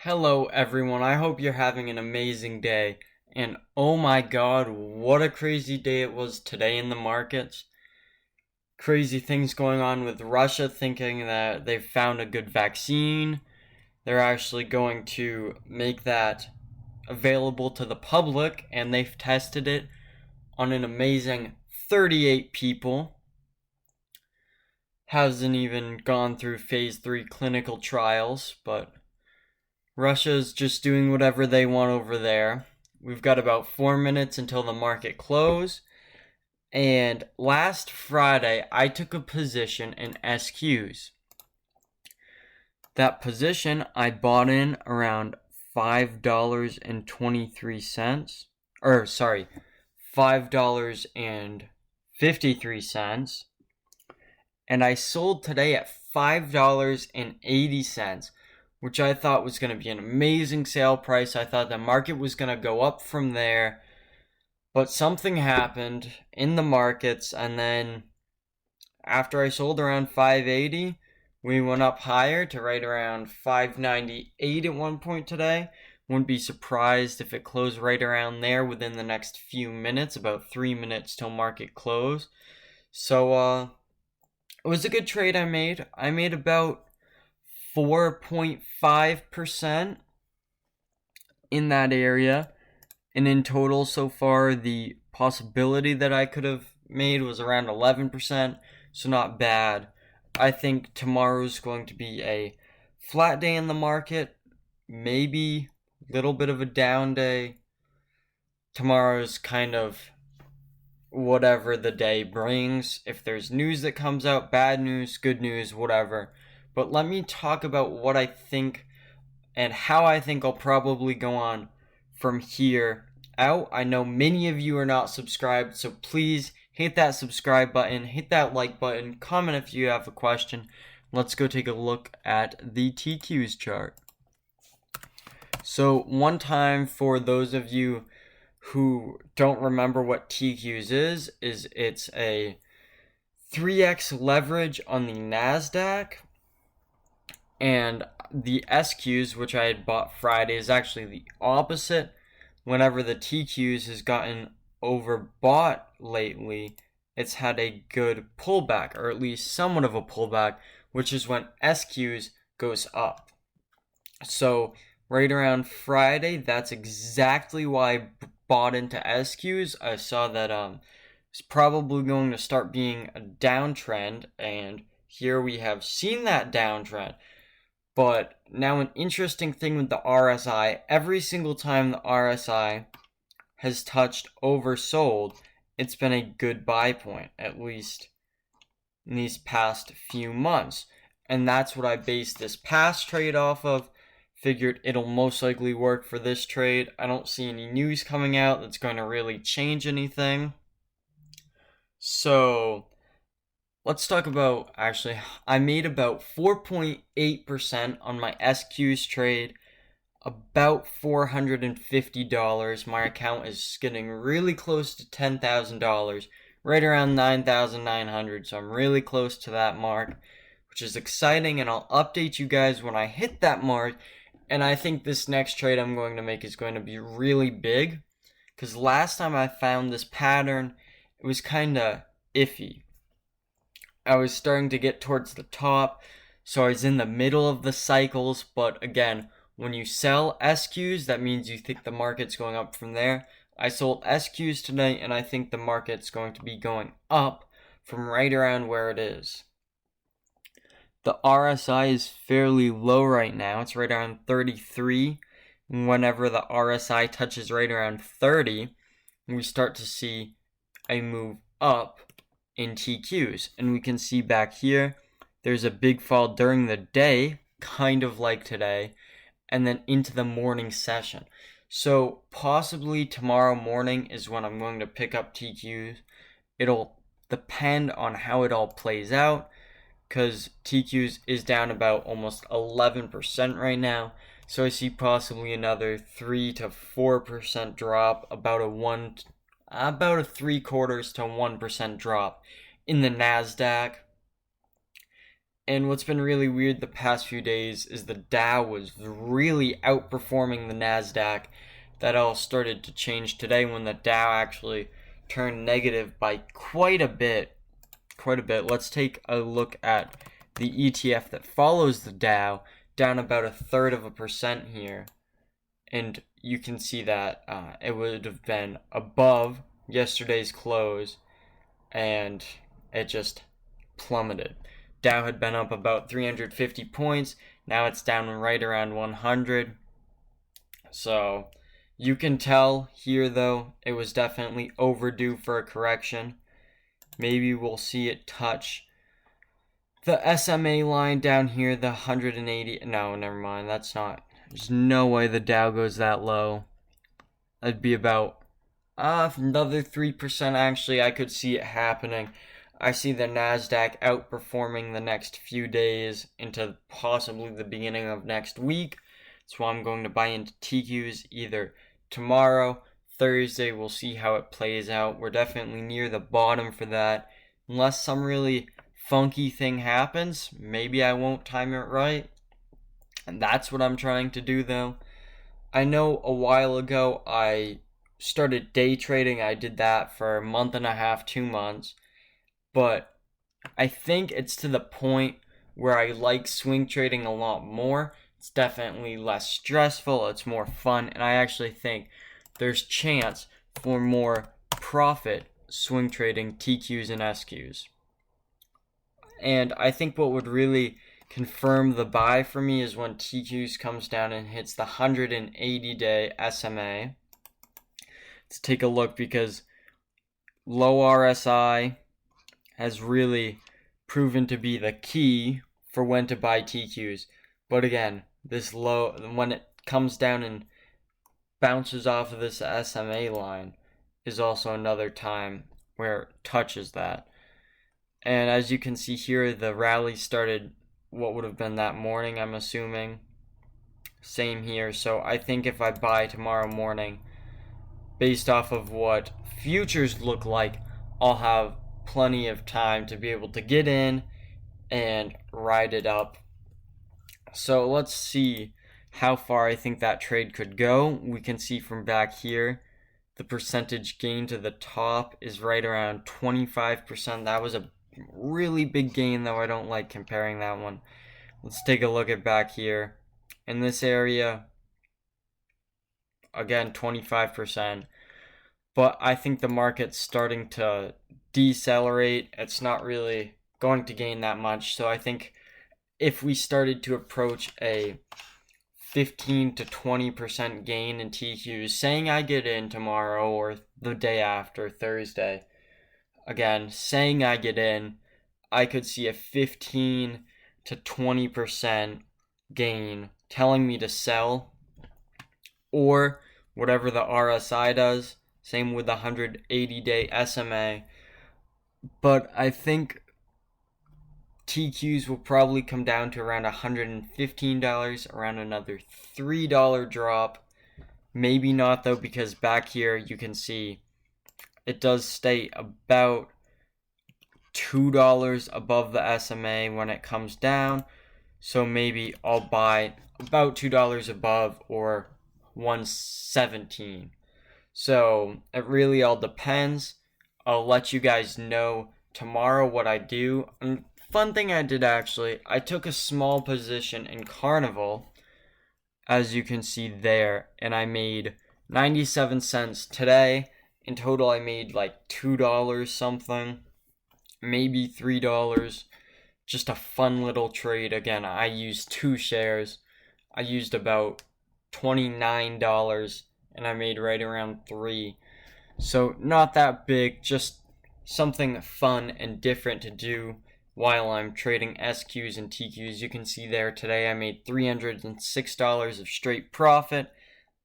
Hello, everyone. I hope you're having an amazing day. And oh my god, what a crazy day it was today in the markets. Crazy things going on with Russia thinking that they've found a good vaccine. They're actually going to make that available to the public, and they've tested it on an amazing 38 people. Hasn't even gone through phase 3 clinical trials, but Russia's just doing whatever they want over there. We've got about 4 minutes until the market close. And last Friday, I took a position in SQs. That position I bought in around $5.23. $5.53. And I sold today at $5.80, which I thought was going to be an amazing sale price. I thought the market was going to go up from there. But something happened in the markets, and then after I sold around 580, we went up higher to right around 598 at one point today. Wouldn't be surprised if it closed right around there within the next few minutes, about 3 minutes till market close. So, it was a good trade I made. I made about 4.5% in that area. And in total, so far, the possibility that I could have made was around 11%, so not bad. I think tomorrow's going to be a flat day in the market, maybe a little bit of a down day. Tomorrow's kind of whatever the day brings. If there's news that comes out, bad news, good news, whatever. But let me talk about what I think and how I think I'll probably go on from here out. I know many of you are not subscribed, so please hit that subscribe button, hit that like button, comment if you have a question. Let's go take a look at the TQs chart. So one time, for those of you who don't remember what TQs is it's a 3x leverage on the NASDAQ, and the SQs, which I had bought Friday, is actually the opposite. Whenever the TQs has gotten overbought lately, it's had a good pullback, or at least somewhat of a pullback, which is when SQs goes up. So right around Friday, that's exactly why I bought into SQs. I saw that it's probably going to start being a downtrend, and here we have seen that downtrend. But now an interesting thing with the RSI, every single time the RSI has touched oversold, it's been a good buy point, at least in these past few months. And that's what I based this past trade off of. Figured it'll most likely work for this trade. I don't see any news coming out that's going to really change anything. So let's talk about, actually, I made about 4.8% on my SQs trade, about $450. My account is getting really close to $10,000, right around $9,900, so I'm really close to that mark, which is exciting, and I'll update you guys when I hit that mark. And I think this next trade I'm going to make is going to be really big, because last time I found this pattern, it was kind of iffy. I was starting to get towards the top, so I was in the middle of the cycles, but again, when you sell SQs, that means you think the market's going up from there. I sold SQs today, and I think the market's going to be going up from right around where it is. The RSI is fairly low right now. It's right around 33. Whenever the RSI touches right around 30, we start to see a move up in TQs. And we can see back here, there's a big fall during the day, kind of like today, and then into the morning session. So possibly tomorrow morning is when I'm going to pick up TQs. It'll depend on how it all plays out, because TQs is down about almost 11% right now. So I see possibly another 3 to 4% drop, about a 3/4 to 1% drop in the NASDAQ. And what's been really weird the past few days is the Dow was really outperforming the NASDAQ. That all started to change today when the Dow actually turned negative by quite a bit. Let's take a look at the ETF that follows the Dow, down about 1/3% here. And you can see that it would have been above yesterday's close, and it just plummeted. Dow had been up about 350 points. Now it's down right around 100. So you can tell here, though, it was definitely overdue for a correction. Maybe we'll see it touch the SMA line down here, the 180. No, never mind. That's not. There's no way the Dow goes that low. That'd be about another 3%. Actually, I could see it happening. I see the NASDAQ outperforming the next few days into possibly the beginning of next week. That's why I'm going to buy into TQs either tomorrow, Thursday. We'll see how it plays out. We're definitely near the bottom for that. Unless some really funky thing happens, maybe I won't time it right. And that's what I'm trying to do, though. I know a while ago I started day trading. I did that for a month and a half, 2 months. But I think it's to the point where I like swing trading a lot more. It's definitely less stressful. It's more fun. And I actually think there's chance for more profit swing trading TQs and SQs. And I think what would really confirm the buy for me is when TQs comes down and hits the 180-day SMA. Let's take a look, because low RSI has really proven to be the key for when to buy TQs. But again, this low, when it comes down and bounces off of this SMA line, is also another time where it touches that. And as you can see here, the rally started what would have been that morning, I'm assuming. Same here. So I think if I buy tomorrow morning, based off of what futures look like, I'll have plenty of time to be able to get in and ride it up. So let's see how far I think that trade could go. We can see from back here, the percentage gain to the top is right around 25%. That was a really big gain, though I don't like comparing that one. Let's take a look at back here. In this area, again, 25%. But I think the market's starting to decelerate. It's not really going to gain that much. So I think if we started to approach a 15 to 20% gain in TQs, saying I get in tomorrow or the day after, Thursday, again, saying I get in, I could see a 15 to 20% gain telling me to sell, or whatever the RSI does. Same with the 180-day SMA. But I think TQs will probably come down to around $115, around another $3 drop. Maybe not, though, because back here you can see it does stay about $2 above the SMA when it comes down. So maybe I'll buy about $2 above, or 117. So it really all depends. I'll let you guys know tomorrow what I do. And fun thing I did, actually, I took a small position in Carnival, as you can see there, and I made 97 cents today. In total, I made like $2 something, maybe $3. Just a fun little trade. Again, I used 2 shares. I used about $29, and I made right around $3. So not that big, just something fun and different to do while I'm trading SQs and TQs. You can see there today I made $306 of straight profit.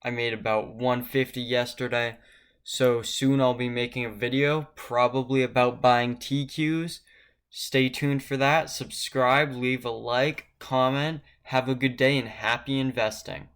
I made about $150 yesterday. So soon I'll be making a video probably about buying TQs. Stay tuned for that. Subscribe, leave a like, comment. Have a good day and happy investing.